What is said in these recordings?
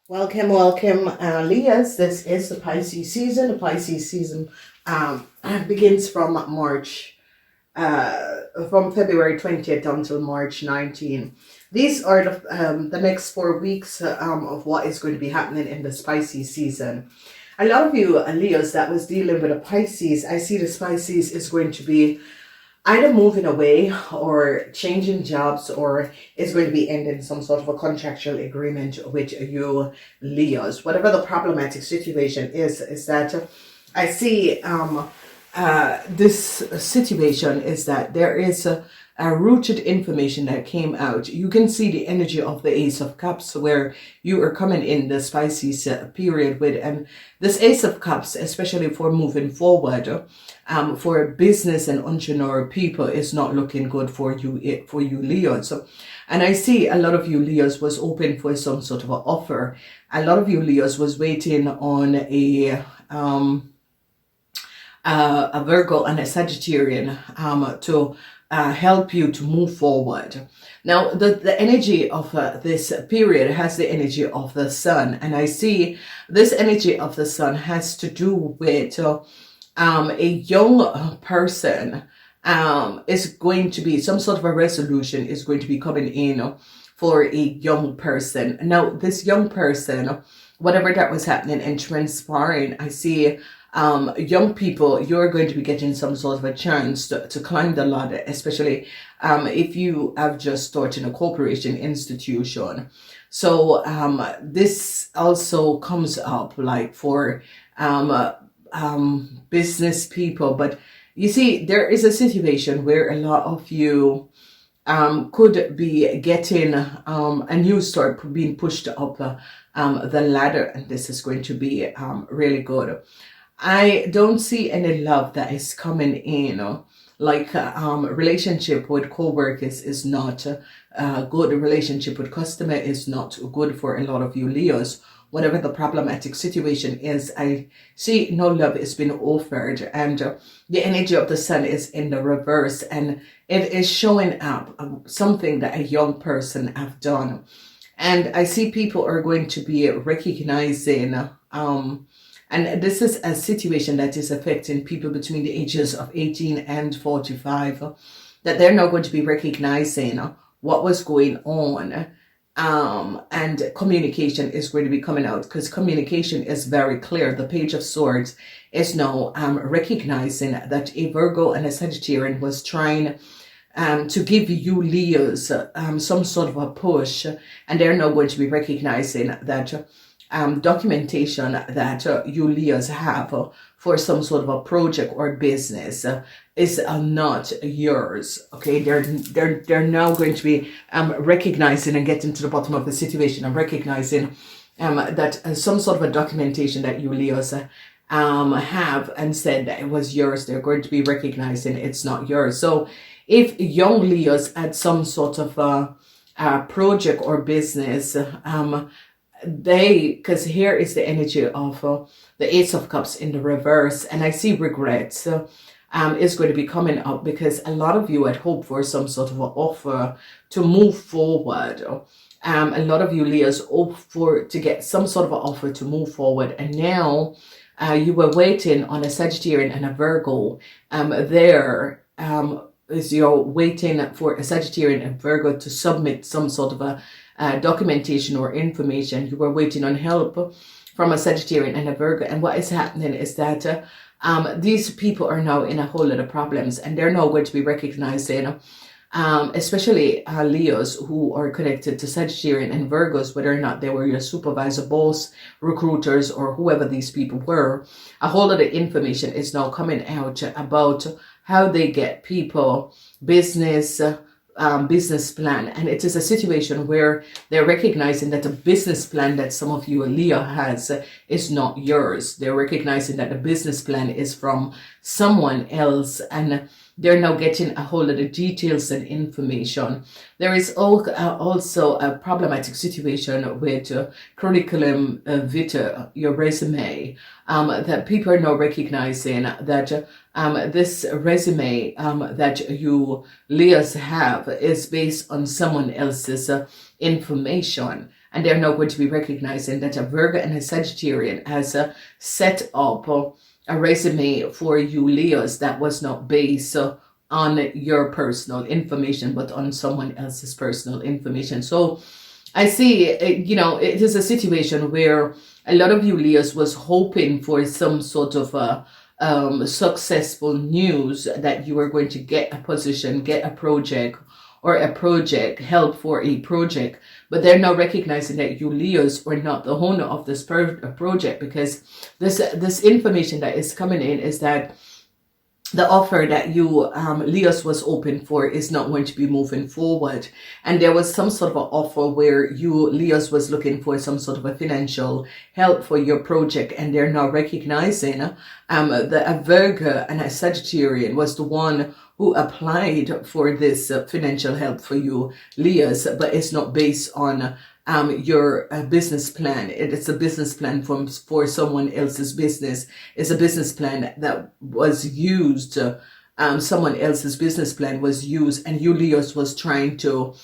Welcome, Leahs. This is the Pisces season. The Pisces season begins from from February 20th until March 19th. These are the next 4 weeks of what is going to be happening in the Pisces season. A lot of you, Leos, that was dealing with a Pisces, I see the Pisces is going to be either moving away or changing jobs, or is going to be ending some sort of a contractual agreement with you, Leos. Whatever the problematic situation is that I see this situation is that there is a rooted information that came out. You can see the energy of the Ace of Cups where you are coming in the Pisces period with, and this Ace of Cups, especially for moving forward, for business and entrepreneur people, is not looking good for you Leos. And I see a lot of you Leos was open for some sort of an offer. A lot of you Leos was waiting on a Virgo and a Sagittarian to help you to move forward. Now, the energy of this period has the energy of the sun. And I see this energy of the sun has to do with a young person is going to be, some sort of a resolution is going to be coming in for a young person. Now, this young person, whatever that was happening and transpiring, I see young people, you're going to be getting some sort of a chance to climb the ladder, especially if you have just started a corporation institution. So this also comes up like for business people. But you see, there is a situation where a lot of you could be getting a new start, being pushed up the ladder, and this is going to be really good. I don't see any love that is coming in. Like relationship with co-workers is not good. A relationship with customer is not good for a lot of you Leos. Whatever the problematic situation is, I see no love is being offered, and the energy of the sun is in the reverse, and it is showing up something that a young person have done. And I see people are going to be recognizing and this is a situation that is affecting people between the ages of 18 and 45, that they're now going to be recognizing what was going on. And communication is going to be coming out, because communication is very clear. The Page of Swords is now recognizing that a Virgo and a Sagittarian was trying to give you Leos some sort of a push, and they're now going to be recognizing that documentation that you Leos have for some sort of a project or business is not yours. Okay, they're now going to be recognizing and getting to the bottom of the situation and recognizing that some sort of a documentation that you Leos have and said that it was yours, they're going to be recognizing it's not yours. So if young Leos had some sort of a project or business, because here is the energy of the Ace of Cups in the reverse, and I see regrets is going to be coming up, because a lot of you had hoped for some sort of an offer to move forward. A lot of you Leos hope to get some sort of an offer to move forward, and now you were waiting on a Sagittarian and a Virgo. Is you're waiting for a Sagittarian and Virgo to submit some sort of a documentation or information. You were waiting on help from a Sagittarian and a Virgo, and what is happening is that these people are now in a whole lot of problems, and they're now going to be recognizing, especially Leos who are connected to Sagittarian and Virgos, whether or not they were your supervisor, boss, recruiters, or whoever these people were. A whole lot of information is now coming out about how they get people business plan, and it is a situation where they're recognizing that the business plan that some of you Leo has is not yours. They're recognizing that the business plan is from someone else, and they're now getting a whole lot of details and information. There is also a problematic situation with curriculum vitae, your resume, that people are now recognizing that this resume that you Leos have is based on someone else's information. and they're now going to be recognizing that a Virgo and a Sagittarian has set up a resume for you Leos that was not based on your personal information, but on someone else's personal information. So I see, you know, it is a situation where a lot of you Leos was hoping for some sort of successful news that you were going to get a position, get a project, or a project, help for a project. But they're now recognizing that you Leos are not the owner of this project, because this information that is coming in is that the offer that you Leos was open for is not going to be moving forward. And there was some sort of an offer where you Leos was looking for some sort of a financial help for your project, and they're now recognizing that a Virgo and a Sagittarian was the one who applied for this financial help for you Leos, but it's not based on your business plan. It's a business plan for someone else's business. It's a business plan that was used. Someone else's business plan was used, and you Leos was trying to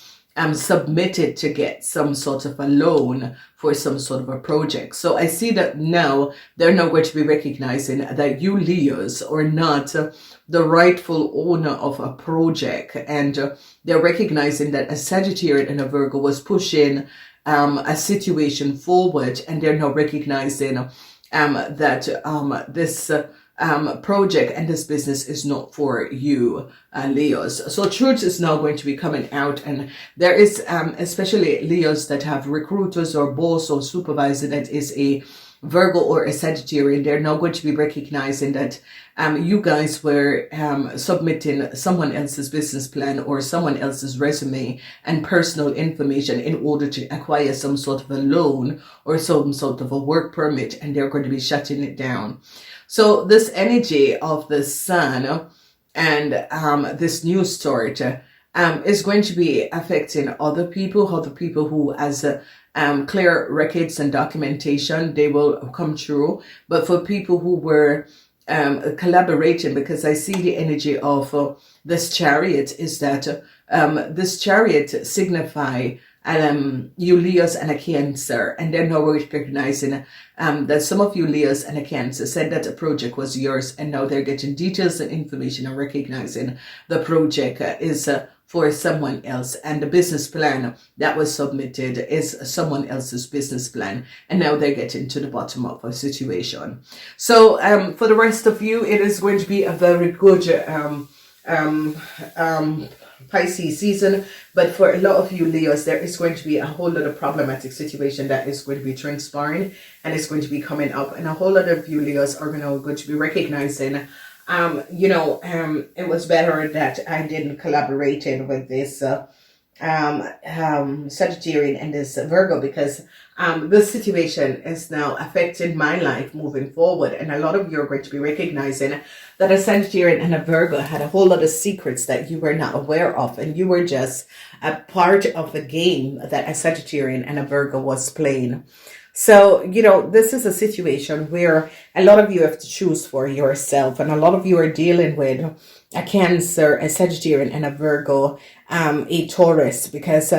submit it to get some sort of a loan for some sort of a project. So I see that now they're now going to be recognizing that you Leos are not the rightful owner of a project, and they're recognizing that a Sagittarian and a Virgo was pushing a situation forward, and they're now recognizing that this project and this business is not for you Leos. So truth is now going to be coming out, and there is especially Leos that have recruiters or boss or supervisor that is a Virgo or a Sagittarian. They're now going to be recognizing that you guys were submitting someone else's business plan or someone else's resume and personal information in order to acquire some sort of a loan or some sort of a work permit, and they're going to be shutting it down. So this energy of the sun and this new start is going to be affecting other people who has clear records and documentation. They will come true. But for people who were collaborating, because I see the energy of this chariot is that this chariot signify you Leos and a Cancer, and they're now recognizing that some of you Leos and a Cancer said that a project was yours, and now they're getting details and information and recognizing the project is for someone else, and the business plan that was submitted is someone else's business plan, and now they're getting to the bottom of a situation. So for the rest of you, it is going to be a very good Pisces season, but for a lot of you Leos, there is going to be a whole lot of problematic situation that is going to be transpiring, and it's going to be coming up, and a whole lot of you Leos are going to be recognizing it was better that I didn't collaborate with this Sagittarian and this Virgo, because this situation is now affecting my life moving forward, and a lot of you are going to be recognizing that a Sagittarian and a Virgo had a whole lot of secrets that you were not aware of, and you were just a part of the game that a Sagittarian and a Virgo was playing. So, this is a situation where a lot of you have to choose for yourself, and a lot of you are dealing with a Cancer, a Sagittarian, and a Virgo, a Taurus, because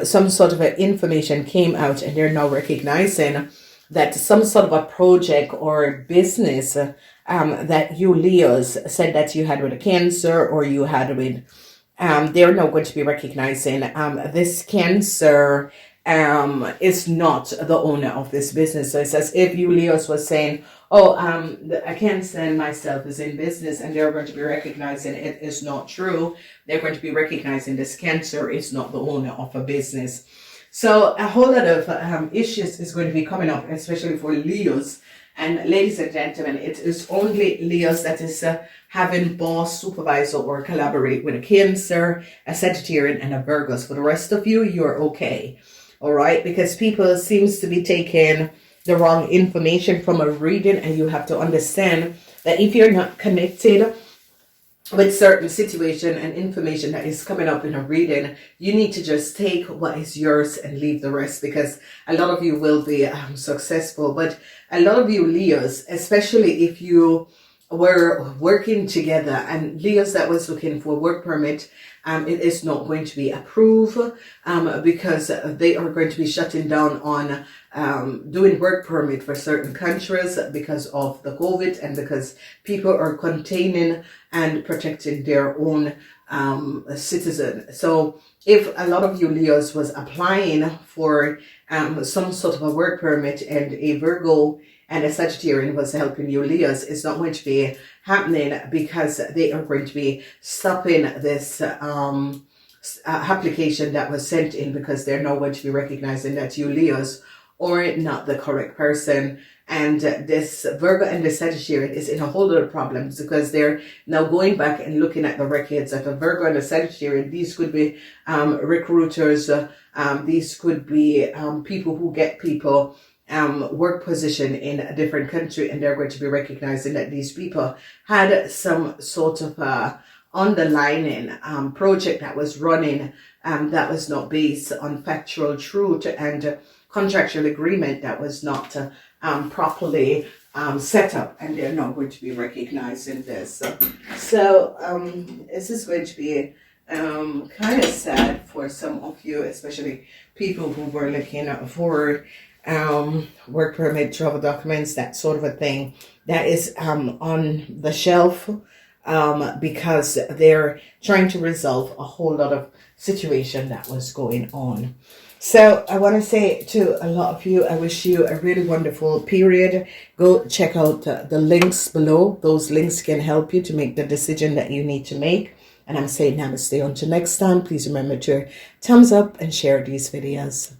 some sort of information came out, and they're now recognizing that some sort of a project or business that you Leos said that you had with a Cancer or you had with, they're now going to be recognizing this Cancer is not the owner of this business. So it's as if you Leos was saying, I can't send myself is in business, and they're going to be recognizing it is not true. They're going to be recognizing this Cancer is not the owner of a business. So a whole lot of issues is going to be coming up, especially for Leos. And ladies and gentlemen, it is only Leos that is having boss, supervisor, or collaborate with a Cancer, a Sagittarian, and a Virgo. For the rest of you, you're okay. All right, because people seems to be taking the wrong information from a reading, and you have to understand that if you're not connected with certain situation and information that is coming up in a reading, you need to just take what is yours and leave the rest, because a lot of you will be successful. But a lot of you Leos, especially if you were working together, and Leos that was looking for work permit, it is not going to be approved because they are going to be shutting down on doing work permit for certain countries because of the COVID and because people are containing and protecting their own citizen. So if a lot of you Leos was applying for some sort of a work permit and a Virgo and a Sagittarian was helping you Leos, it's not going to be happening because they are going to be stopping this application that was sent in because they're now going to be recognizing that you Leos are not the correct person. And this Virgo and the Sagittarian is in a whole lot of problems because they're now going back and looking at the records of the Virgo and the Sagittarian. These could be recruiters, these could be people who get people work position in a different country, and they're going to be recognizing that these people had some sort of underlining project that was running that was not based on factual truth and contractual agreement that was not properly set up, and they're not going to be recognizing this. So this is going to be kind of sad for some of you, especially people who were looking for work permit, travel documents, that sort of a thing that is on the shelf because they're trying to resolve a whole lot of situation that was going on. So I want to say to a lot of you, I wish you a really wonderful period. Go check out the links below. Those links can help you to make the decision that you need to make. And I'm saying namaste until next time. Please remember to thumbs up and share these videos.